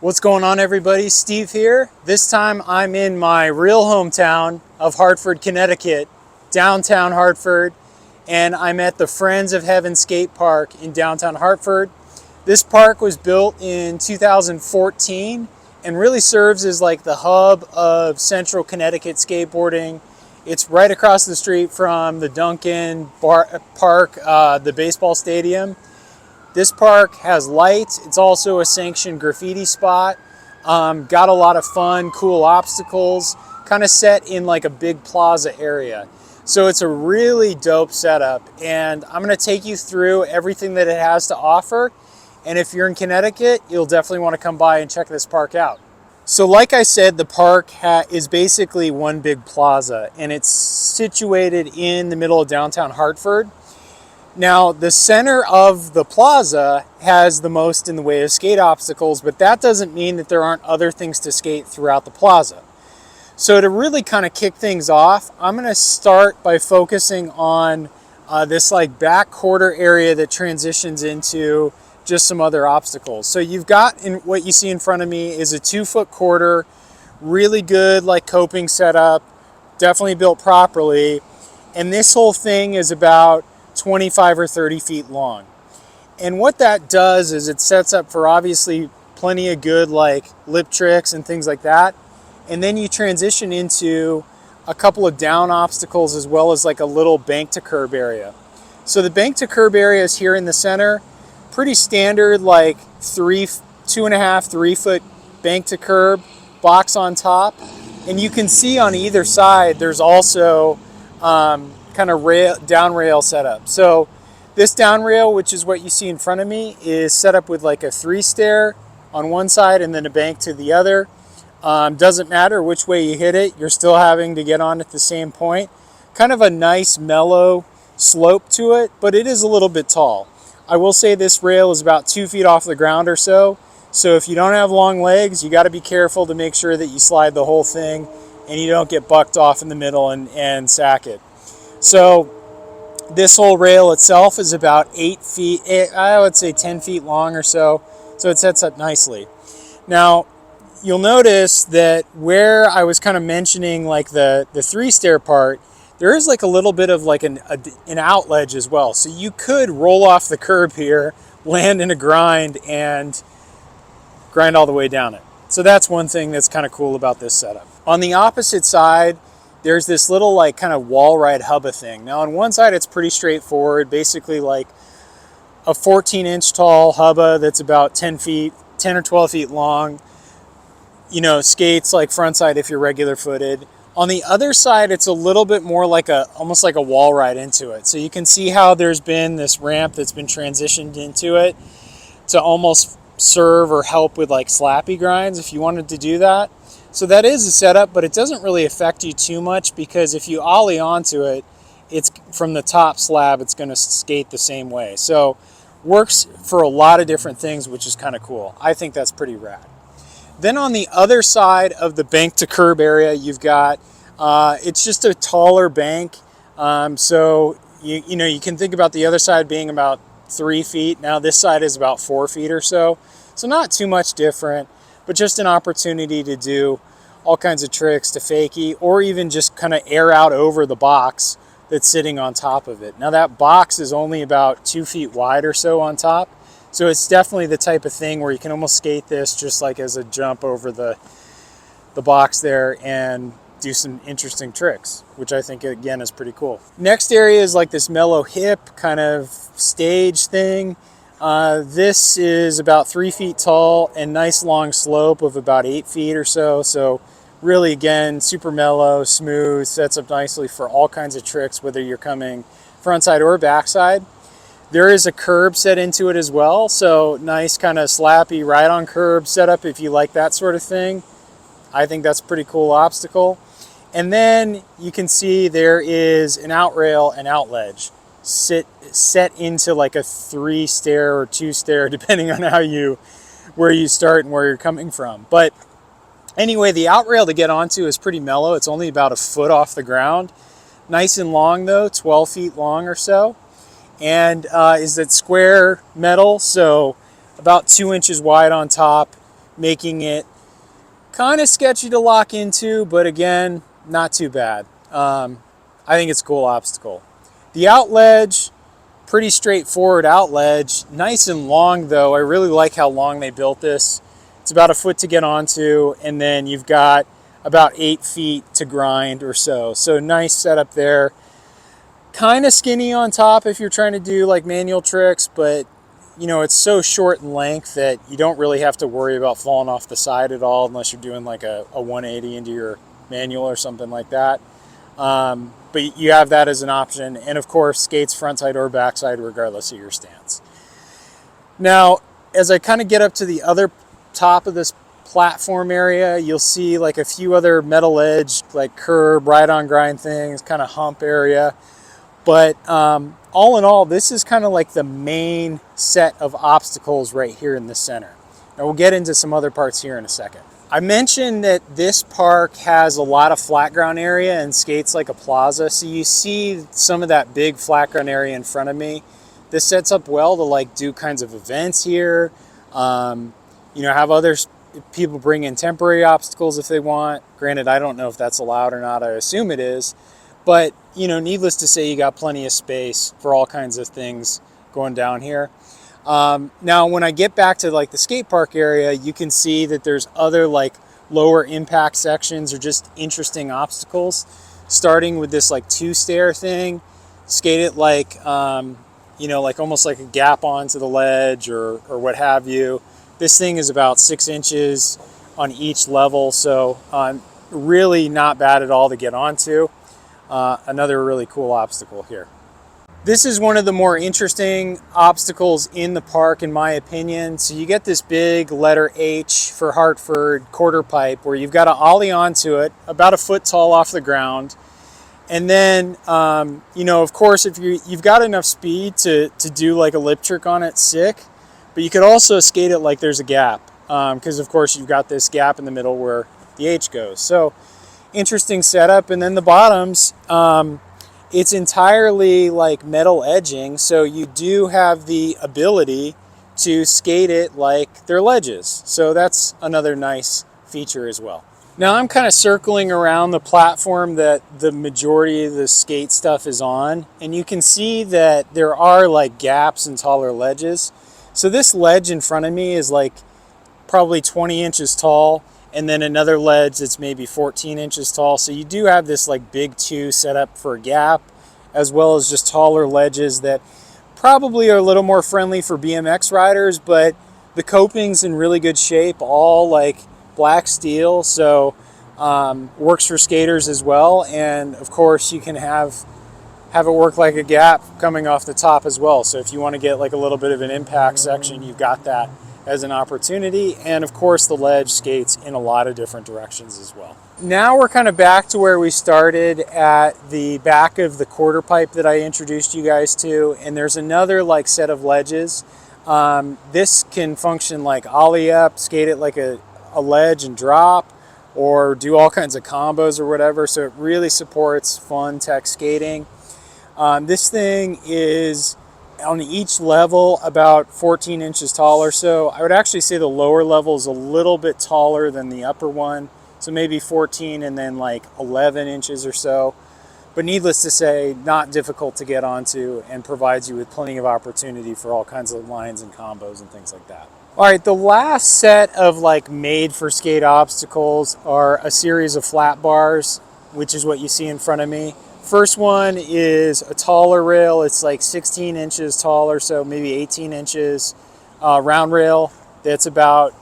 What's going on, everybody? Steve here. This time I'm in my real hometown of Hartford, Connecticut, downtown Hartford, and I'm at the Friends of Heaven Skatepark in downtown Hartford. This park was built in 2014 and really serves as like the hub of central Connecticut skateboarding. It's right across the street from the Duncan Park, the baseball stadium. This park has lights. It's also a sanctioned graffiti spot. Got a lot of fun, cool obstacles, kind of set in like a big plaza area. So it's a really dope setup, and I'm going to take you through everything that it has to offer. And if you're in Connecticut, you'll definitely want to come by and check this park out. So like I said, the park is basically one big plaza, and it's situated in the middle of downtown Hartford. Now, the center of the plaza has the most in the way of skate obstacles, but that doesn't mean that there aren't other things to skate throughout the plaza. So to really kind of kick things off, I'm going to start by focusing on this like back quarter area that transitions into just some other obstacles. So you've got, in what you see in front of me is a 2-foot quarter, really good like coping setup, definitely built properly. And this whole thing is about 25 or 30 feet long. And what that does is it sets up for obviously plenty of good like lip tricks and things like that. And then you transition into a couple of down obstacles as well as like a little bank to curb area. So the bank to curb area is here in the center, pretty standard like 2.5, 3 foot bank to curb, box on top. And you can see on either side there's also kind of down rail setup. So this down rail, which is what you see in front of me, is set up with like a 3-stair on one side and then a bank to the other. Doesn't matter which way you hit it, you're still having to get on at the same point. Kind of a nice mellow slope to it, but it is a little bit tall. I will say this rail is about 2 feet off the ground or so. So if you don't have long legs, you got to be careful to make sure that you slide the whole thing and you don't get bucked off in the middle and sack it. So this whole rail itself is about 8 feet, I would say 10 feet long or so. So it sets up nicely. Now, you'll notice that where I was kind of mentioning like the 3-stair part, there is like a little bit of like an out ledge as well. So you could roll off the curb here, land in a grind, and grind all the way down it. So that's one thing that's kind of cool about this setup. On the opposite side, there's this little like kind of wall ride hubba thing. Now on one side it's pretty straightforward, basically like a 14-inch tall hubba that's about 10 or 12 feet long. You know, skates like front side if you're regular footed. On the other side, it's a little bit more like almost like a wall ride into it. So you can see how there's been this ramp that's been transitioned into it to almost serve or help with like slappy grinds if you wanted to do that. So that is a setup, but it doesn't really affect you too much because if you ollie onto it, it's from the top slab, it's going to skate the same way. So works for a lot of different things, which is kind of cool. I think that's pretty rad. Then on the other side of the bank to curb area, you've got, it's just a taller bank. So you know, you can think about the other side being about 3 feet. Now this side is about 4 feet or so. So not too much different, but just an opportunity to do all kinds of tricks to fakie or even just kind of air out over the box that's sitting on top of it. Now that box is only about 2 feet wide or so on top. So it's definitely the type of thing where you can almost skate this just like as a jump over the box there and do some interesting tricks, which I think again is pretty cool. Next area is like this mellow hip kind of stage thing. This is about 3 feet tall and nice long slope of about 8 feet or so. So really, again, super mellow, smooth, sets up nicely for all kinds of tricks, whether you're coming frontside or backside. There is a curb set into it as well. So nice kind of slappy ride on curb setup if you like that sort of thing. I think that's a pretty cool obstacle. And then you can see there is an out rail and out ledge set into like a 3-stair or 2-stair, depending on where you start and where you're coming from. But anyway, the out rail to get onto is pretty mellow. It's only about a foot off the ground. Nice and long though, 12 feet long or so. And is that square metal, so about 2 inches wide on top, making it kind of sketchy to lock into, but again, not too bad. I think it's a cool obstacle. The out ledge, pretty straightforward out ledge, nice and long though. I really like how long they built this. It's about a foot to get onto, and then you've got about 8 feet to grind or so. So nice setup there. Kind of skinny on top if you're trying to do like manual tricks, but you know, it's so short in length that you don't really have to worry about falling off the side at all unless you're doing like a 180 into your manual or something like that. But you have that as an option. And of course, skates front side or back side regardless of your stance. Now, as I kind of get up to the other top of this platform area, you'll see like a few other metal edge, like curb, ride on grind things, kind of hump area. But all in all, this is kind of like the main set of obstacles right here in the center. Now we'll get into some other parts here in a second. I mentioned that this park has a lot of flat ground area and skates like a plaza. So you see some of that big flat ground area in front of me. This sets up well to like do kinds of events here. You know, have other people bring in temporary obstacles if they want. Granted, I don't know if that's allowed or not. I assume it is. But, you know, needless to say, you got plenty of space for all kinds of things going down here. Now, when I get back to like the skate park area, you can see that there's other like lower impact sections or just interesting obstacles, starting with this like 2-stair thing. Skate it like, you know, like almost like a gap onto the ledge or what have you. This thing is about 6 inches on each level, so really not bad at all to get onto. Another really cool obstacle here. This is one of the more interesting obstacles in the park, in my opinion. So you get this big letter H for Hartford quarter pipe where you've got to ollie onto it about a foot tall off the ground. And then, you know, of course, if you've got enough speed to do like a lip trick on it, sick. But you could also skate it like there's a gap because, of course, you've got this gap in the middle where the H goes. So interesting setup. And then the bottoms, it's entirely like metal edging, so you do have the ability to skate it like they're ledges. So that's another nice feature as well. Now I'm kind of circling around the platform that the majority of the skate stuff is on, and you can see that there are like gaps and taller ledges. So this ledge in front of me is like probably 20 inches tall, and then another ledge that's maybe 14 inches tall. So you do have this like big 2 set up for a gap, as well as just taller ledges that probably are a little more friendly for BMX riders, but the coping's in really good shape, all like black steel, so works for skaters as well. And of course you can have it work like a gap coming off the top as well. So if you want to get like a little bit of an impact section, you've got that as an opportunity. And of course the ledge skates in a lot of different directions as well. Now we're kind of back to where we started at the back of the quarter pipe that I introduced you guys to, and there's another like set of ledges. This can function like ollie up, skate it like a ledge and drop, or do all kinds of combos or whatever. So it really supports fun tech skating. This thing is on each level about 14 inches tall or so. I would actually say the lower level is a little bit taller than the upper one. So maybe 14 and then like 11 inches or so. But needless to say, not difficult to get onto and provides you with plenty of opportunity for all kinds of lines and combos and things like that. All right, the last set of like made for skate obstacles are a series of flat bars, which is what you see in front of me. First one is a taller rail. It's like 16 inches tall or so, maybe 18 inches. Round rail that's about,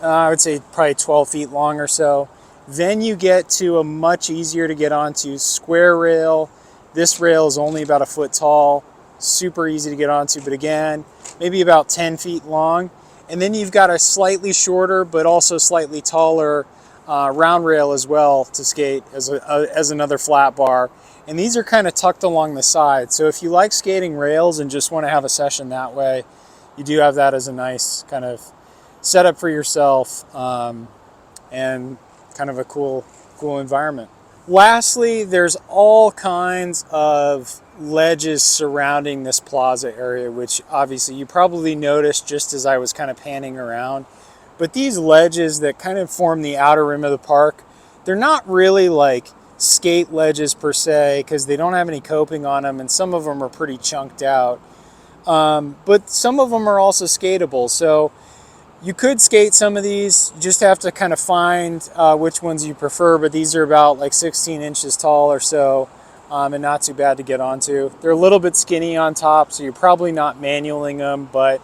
I would say probably 12 feet long or so. Then you get to a much easier to get onto square rail. This rail is only about a foot tall, super easy to get onto, but again, maybe about 10 feet long. And then you've got a slightly shorter, but also slightly taller round rail as well to skate as another flat bar. And these are kind of tucked along the side. So if you like skating rails and just want to have a session that way, you do have that as a nice kind of setup for yourself and kind of a cool environment. Lastly, there's all kinds of ledges surrounding this plaza area, which obviously you probably noticed just as I was kind of panning around. But these ledges that kind of form the outer rim of the park, they're not really like skate ledges per se, because they don't have any coping on them, and some of them are pretty chunked out. But some of them are also skatable. So you could skate some of these, you just have to kind of find which ones you prefer, but these are about like 16 inches tall or so, and not too bad to get onto. They're a little bit skinny on top, so you're probably not manualing them, but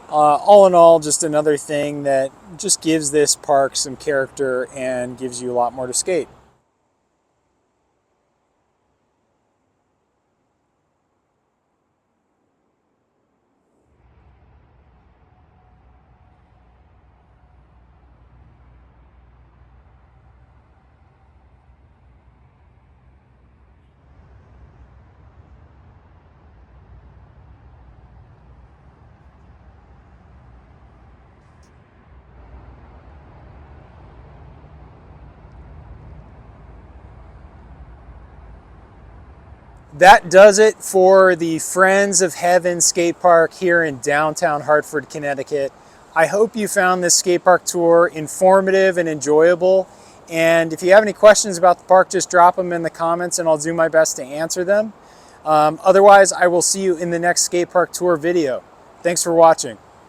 all in all, just another thing that just gives this park some character and gives you a lot more to skate. That does it for the Friends of Heaven skate park here in downtown Hartford, Connecticut. I hope you found this skate park tour informative and enjoyable. And if you have any questions about the park, just drop them in the comments and I'll do my best to answer them. Otherwise, I will see you in the next skate park tour video. Thanks for watching.